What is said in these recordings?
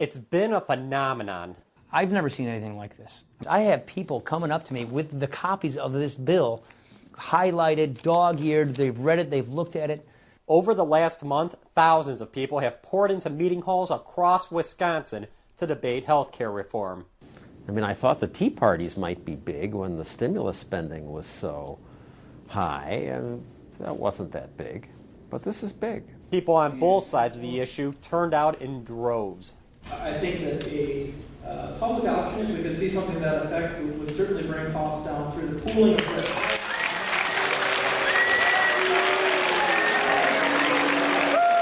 It's been a phenomenon. I've never seen anything like this. I have people coming up to me with the copies of this bill, highlighted, dog-eared, they've read it, they've looked at it. Over the last month, thousands of people have poured into meeting halls across Wisconsin to debate health care reform. I mean, I thought the Tea Parties might be big when the stimulus spending was so high, and that wasn't that big. But this is big. People on both sides of the issue turned out in droves. I think that a public option, if we could see something to that effect, would certainly bring costs down through the pooling of risk.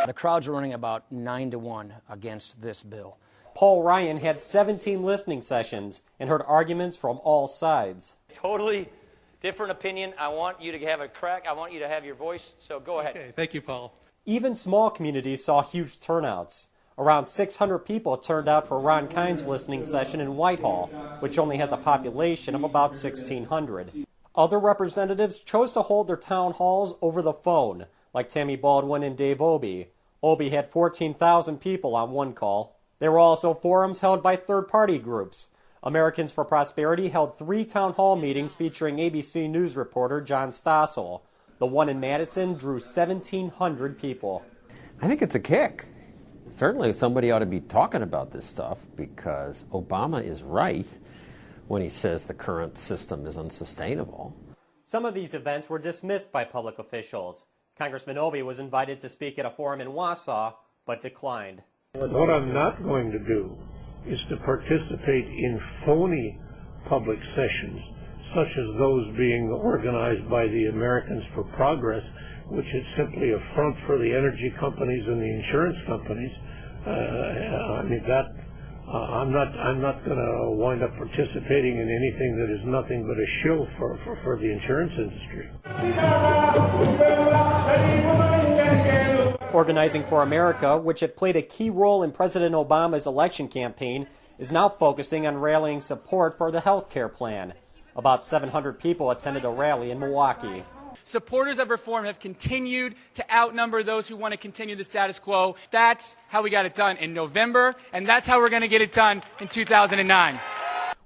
The crowds are running about 9-1 against this bill. Paul Ryan had 17 listening sessions and heard arguments from all sides. Totally different opinion. I want you to have a crack. I want you to have your voice, so go ahead. Okay, thank you, Paul. Even small communities saw huge turnouts. Around 600 people turned out for Ron Kine's listening session in Whitehall, which only has a population of about 1,600. Other representatives chose to hold their town halls over the phone, like Tammy Baldwin and Dave Obey. Obey had 14,000 people on one call. There were also forums held by third-party groups. Americans for Prosperity held 3 town hall meetings featuring ABC News reporter John Stossel. The one in Madison drew 1,700 people. I think it's a kick. Certainly somebody ought to be talking about this stuff because Obama is right when he says the current system is unsustainable. Some of these events were dismissed by public officials. Congressman Obey was invited to speak at a forum in Wausau, but declined. What I'm not going to do is to participate in phony public sessions, such as those being organized by the Americans for Progress, which is simply a front for the energy companies and the insurance companies. I'm not going to wind up participating in anything that is nothing but a shill for the insurance industry. Organizing for America, which had played a key role in President Obama's election campaign, is now focusing on rallying support for the health care plan. About 700 people attended a rally in Milwaukee. Supporters of reform have continued to outnumber those who want to continue the status quo. That's how we got it done in November, and that's how we're going to get it done in 2009.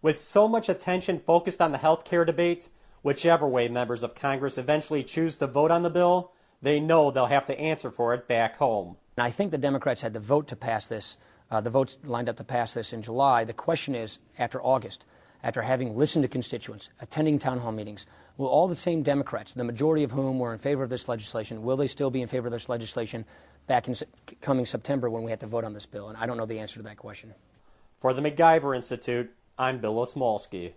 With so much attention focused on the health care debate, whichever way members of Congress eventually choose to vote on the bill, they know they'll have to answer for it back home. And I think the Democrats had the vote to pass this, the votes lined up to pass this in July. The question is, after August, after having listened to constituents, attending town hall meetings, will all the same Democrats, the majority of whom were in favor of this legislation, will they still be in favor of this legislation back in coming September when we have to vote on this bill? And I don't know the answer to that question. For the MacIver Institute, I'm Bill Osmolsky.